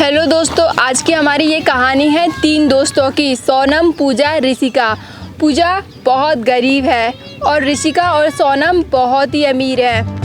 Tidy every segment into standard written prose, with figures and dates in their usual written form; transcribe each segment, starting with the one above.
Hello दोस्तों, आज की हमारी ये कहानी है 3 दोस्तों की, सोनम, पूजा, ऋषिका। पूजा बहुत गरीब है और ऋषिका और सोनम बहुत ही अमीर है।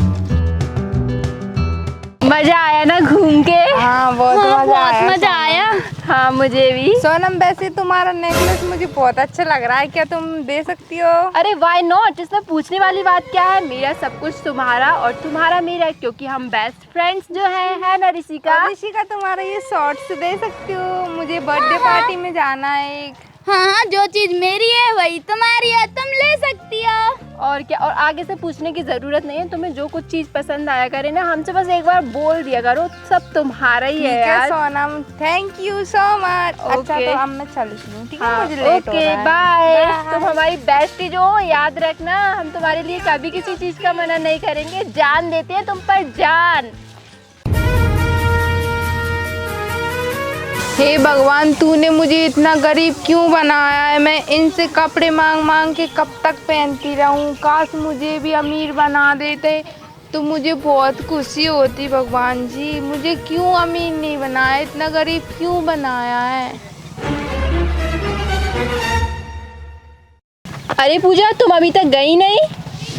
मज़ा आया ना घूम के? हाँ, बहुत मजा आया। हाँ, मुझे भी। सोनम, वैसे तुम्हारा नेकलेस मुझे बहुत अच्छा लग रहा है, क्या तुम दे सकती हो? अरे वाई नॉट, इसमें पूछने वाली बात क्या है। मेरा सब कुछ तुम्हारा और तुम्हारा मेरा, क्योंकि हम बेस्ट फ्रेंड्स जो है ना ऋषिका। ऋषिका, तुम्हारा ये शॉर्ट्स दे सकती हो? मुझे बर्थडे पार्टी में जाना है एक। हाँ, जो चीज मेरी है वही तुम्हारी है, तुम ले सकती हो। और क्या, और आगे से पूछने की ज़रूरत नहीं है। तुम्हें जो कुछ चीज़ पसंद आया करे ना, हमसे बस एक बार बोल दिया करो, सब तुम्हारा ही है यार। Sonam, thank you so much. अच्छा, तो अब मैं चलती हूँ, ठीक है? मुझे लेट हो रहा है। बाय। तुम हमारी बेस्टी जो हो, याद रखना, हम तुम्हारे लिए कभी किसी चीज़ का मना नहीं करेंगे। जान देते हैं तुम पर जान। हे भगवान, तूने मुझे इतना गरीब क्यों बनाया है? मैं इनसे कपड़े मांग मांग के कब तक पहनती रहूं? काश मुझे भी अमीर बना देते तो मुझे बहुत खुशी होती। भगवान जी, मुझे क्यों अमीर नहीं बनाया, इतना गरीब क्यों बनाया है? अरे पूजा, तुम अभी तक गई नहीं?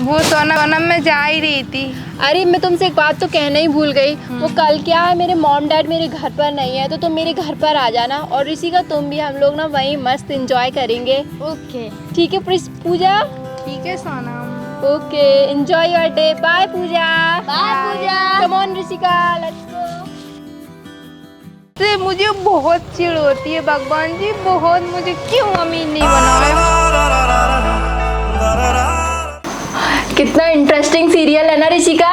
वो सोनम में जा ही रही थी। अरे मैं तुमसे एक बात तो कहना ही भूल गई। वो कल क्या है, मेरे मॉम डैड मेरे घर पर नहीं है, तो तुम मेरे घर पर आ जाना। और ऋषिका, तुम भी, हम लोग ना वहीं मस्त एंजॉय करेंगे। ओके, ठीक है पूजा? ठीक है Sonam. Okay, enjoy your day. Bye Puja. Bye Puja. Come on Rishika, let's go. से मुझे बहुत चिढ़ होती है। भगवान जी, बहुत, मुझे क्यों अमीर नहीं बनाया? कितना इंटरेस्टिंग सीरियल है ना ऋषिका,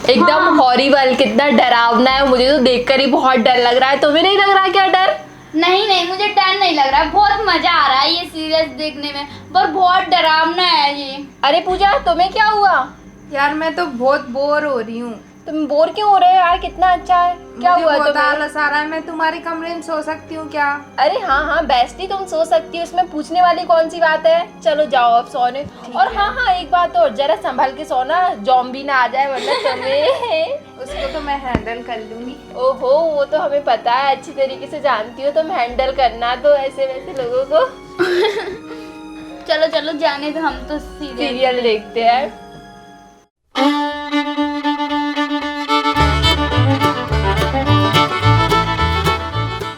एकदम हॉरिबल, कितना डरावना है। मुझे तो देखकर ही बहुत डर लग रहा है। तुम्हें नहीं लग रहा क्या डर? नहीं, मुझे डर नहीं लग रहा है, बहुत मजा आ रहा है ये सीरीज देखने में, पर बहुत डरावना है ये। अरे पूजा, तुम्हें क्या हुआ? यार, मैं तो बहुत बोर हो रही हूँ। तुम बोर क्यों हो रहे हो यार? कितना अच्छा है। क्या हुआ बहुत तुम्हें? आलस आ रहा है। मैं तुम्हारे कमरे में सो सकती हूँ क्या? अरे हाँ, बेस्टी, तुम सो सकती हो, उसमें पूछने वाली कौन सी बात है। चलो जाओ अब सोने। और हाँ, एक बात और, जरा संभल के सोना, ज़ॉम्बी ना आ जाए वरना तुम्हें। उसको तो मैं हैंडल कर लूंगी। ओहो, वो तो हमें पता है, अच्छी तरीके से जानती हो तुम हैंडल करना तो ऐसे वैसे लोगों को। चलो जाने दो, हम तो सीरियल देखते हैं।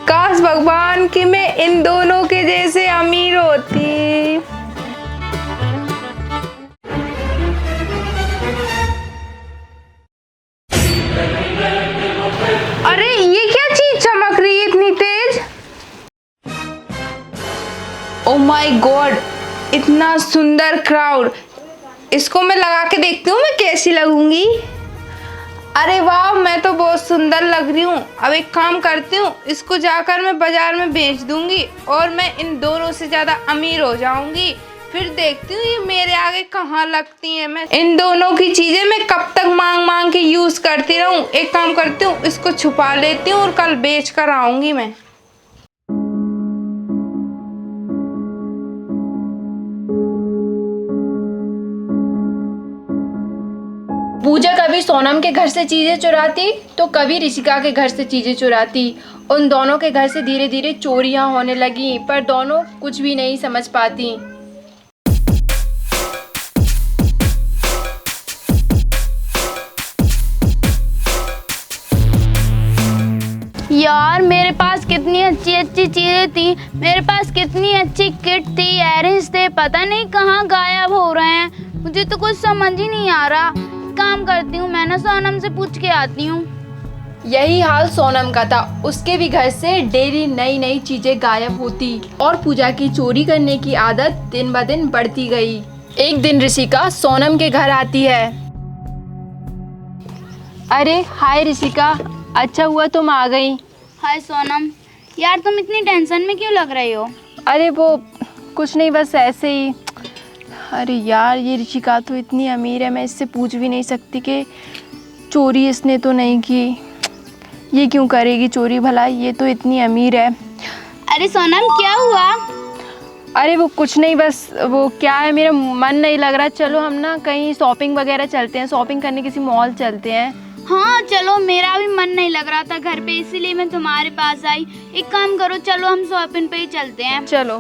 काश भगवान कि मैं इन दोनों के जैसे अमीर होती। अरे, ये क्या चीज चमक रही है इतनी तेज? ओ माय गॉड, इतना सुंदर क्राउड। इसको मैं लगा के देखती हूँ मैं कैसी लगूंगी। अरे वाह, मैं तो बहुत सुंदर लग रही हूँ। अब एक काम करती हूँ, इसको जाकर मैं बाजार में बेच दूंगी और मैं इन दोनों से ज़्यादा अमीर हो जाऊंगी। फिर देखती हूँ ये मेरे आगे कहाँ लगती हैं। मैं इन दोनों की चीज़ें मैं कब तक मांग मांग के यूज़ करती रहूँ। एक काम करती हूँ, इसको छुपा लेती हूँ और कल बेच कर आऊँगी मैं। पूजा कभी सोनम के घर से चीजें चुराती तो कभी ऋषिका के घर से चीजें चुराती। उन दोनों के घर से धीरे धीरे चोरियां होने लगी, पर दोनों कुछ भी नहीं समझ पाती। यार, मेरे पास कितनी अच्छी अच्छी चीजें थी, मेरे पास कितनी अच्छी किट थी, इयररिंग्स थे, पता नहीं कहाँ गायब हो रहे हैं। मुझे तो कुछ समझ ही नहीं आ रहा। काम करती हूँ, मैं ना सोनम से पूछ के आती हूँ। यही हाल सोनम का था। उसके भी घर से डेली नई नई चीजें गायब होती और पूजा की चोरी करने की आदत दिन ब दिन बढ़ती गई। एक दिन ऋषिका सोनम के घर आती है। अरे हाय ऋषिका, अच्छा हुआ तुम आ गई। हाय सोनम, यार तुम इतनी टेंशन में क्यों लग रही हो? अरे वो कुछ नहीं, बस ऐसे ही। अरे यार, ये ऋषिका तो इतनी अमीर है, मैं इससे पूछ भी नहीं सकती कि चोरी इसने तो नहीं की। ये क्यों करेगी चोरी भला, ये तो इतनी अमीर है। अरे सोनम, क्या हुआ? अरे वो कुछ नहीं, बस वो क्या है, मेरा मन नहीं लग रहा। चलो हम ना कहीं शॉपिंग वगैरह चलते हैं, शॉपिंग करने किसी मॉल चलते हैं। हाँ चलो, मेरा भी मन नहीं लग लग रहा था घर पे, इसीलिए मैं तुम्हारे पास आई। एक काम करो, चलो हम शॉपिंग पे ही चलते हैं। चलो।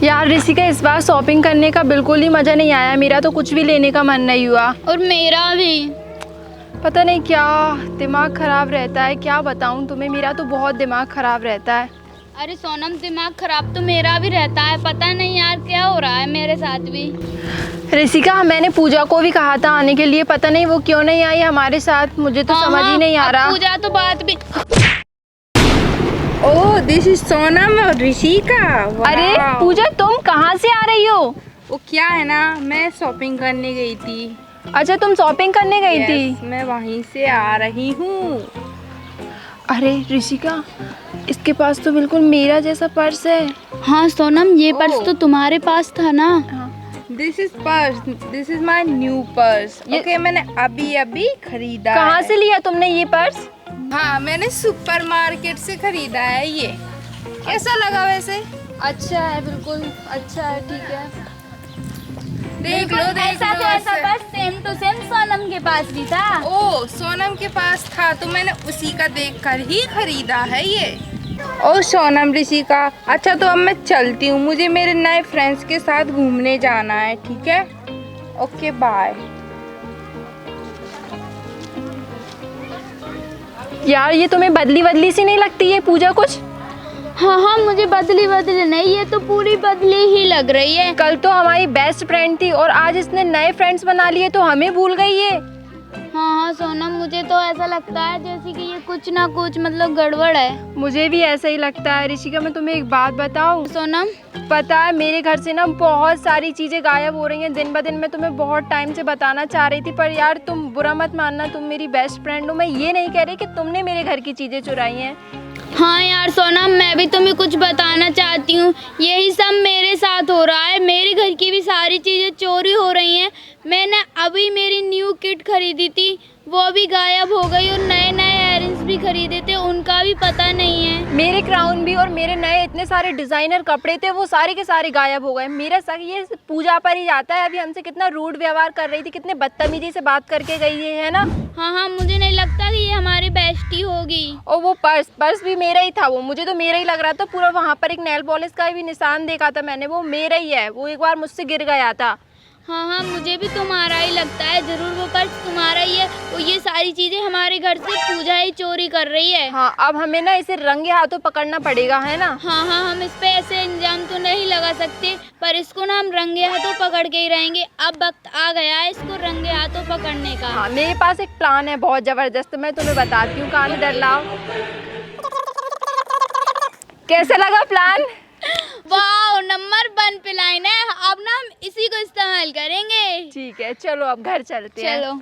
यार ऋषिका, इस बार शॉपिंग करने का बिल्कुल ही मज़ा नहीं आया। मेरा तो कुछ भी लेने का मन नहीं हुआ। और मेरा भी। पता नहीं क्या दिमाग ख़राब रहता है, क्या बताऊं तुम्हें, मेरा तो बहुत दिमाग ख़राब रहता है। अरे सोनम, दिमाग खराब तो मेरा भी रहता है, पता नहीं यार क्या हो रहा है मेरे साथ भी। ऋषिका, मैंने पूजा को भी कहा था आने के लिए, पता नहीं वो क्यों नहीं आई हमारे साथ, मुझे तो समझ ही नहीं आ रहा। पूजा तो बात भी। ओह, दिस इज सोनम और ऋषिका। अरे पूजा, तुम कहाँ से आ रही हो? वो क्या है ना, मैं शॉपिंग करने गई थी। अच्छा, तुम शॉपिंग करने गई थी? मैं वहीं से आ रही हूँ। अरे ऋषिका, इसके पास तो बिल्कुल मेरा जैसा पर्स है। हाँ सोनम, ये पर्स तो तुम्हारे पास था ना। This is my new purse. Okay, मैंने अभी अभी खरीदा। कहाँ से लिया तुमने ये पर्स? हाँ, मैंने सुपरमार्केट से खरीदा है ये। कैसा लगा वैसे? अच्छा है, बिल्कुल अच्छा है, ठीक है। देख लो, ऐसा तो ऐसा purse same to same Sonam के पास भी था। ओ, सोनम के पास था तो मैंने उसी का देखकर ही खरीदा है ये। ओ सोनम, ऋषिका, अच्छा तो अब मैं चलती हूँ, मुझे मेरे नए फ्रेंड्स के साथ घूमने जाना है, ठीक है? Okay, bye. यार ये तुम्हें बदली बदली सी नहीं लगती है पूजा कुछ? हाँ, मुझे बदली नहीं, ये तो पूरी बदली ही लग रही है। कल तो हमारी बेस्ट फ्रेंड थी और आज इसने नए फ्रेंड्स बना लिए तो हमें भूल गई है। हाँ सोनम, मुझे तो ऐसा लगता है जैसे कि ये कुछ ना कुछ मतलब गड़बड़ है। मुझे भी ऐसा ही लगता है। ऋषिका, मैं तुम्हें एक बात बताऊं? सोनम, पता है मेरे घर से ना बहुत सारी चीज़ें गायब हो रही हैं दिन ब दिन। मैं तुम्हें बहुत टाइम से बताना चाह रही थी, पर यार तुम बुरा मत मानना, तुम मेरी बेस्ट फ्रेंड हो। मैं ये नहीं कह रही कि तुमने मेरे घर की चीज़ें चुराई हैं। हाँ यार सोनम, मैं भी तुम्हें कुछ बताना चाहती हूँ। यही सब मेरे साथ हो रहा है, मेरे घर की भी सारी चीज़ें चोरी हो रही हैं। मैंने अभी मेरी न्यू किट खरीदी थी, वो भी गायब हो गई, और नए नए इयररिंग्स भी खरीदे थे, उनका भी पता नहीं है। मेरे क्राउन भी और मेरे नए इतने सारे डिज़ाइनर कपड़े थे, वो सारे के सारे गायब हो गए। मेरा शक ये पूजा पर ही जाता है। अभी हमसे कितना रूड व्यवहार कर रही थी, कितने बदतमीजी से बात करके गई है ना। हाँ, मुझे नहीं लगता कि ये हमारी बेस्टी होगी। और वो पर्स भी मेरा ही था। वो मुझे तो मेरा ही लग रहा था पूरा। वहाँ पर एक नेल पॉलिश का भी निशान देखा था मैंने, वो मेरा ही है। वो एक बार मुझसे गिर गया था। हाँ, मुझे भी तुम्हारा ही लगता है, जरूर वो पर्स तुम्हारा ही है। और ये सारी चीजें हमारे घर से पूजा ही चोरी कर रही है। हाँ, अब हमें ना इसे रंगे हाथों पकड़ना पड़ेगा, है ना? हाँ, हम इस पे ऐसे इंजाम तो नहीं लगा सकते, पर इसको ना हम रंगे हाथों पकड़ के ही रहेंगे। अब वक्त आ गया है इसको रंगे हाथों पकड़ने का। हाँ, मेरे पास एक प्लान है बहुत जबरदस्त, मैं तुम्हें बताती हूँ। कान डर लाओ। कैसे लगा प्लान? वाह, नंबर 1 प्लान है। अब ना हम इसी को इस्तेमाल करेंगे। ठीक है, चलो अब घर चलते हैं। चलो।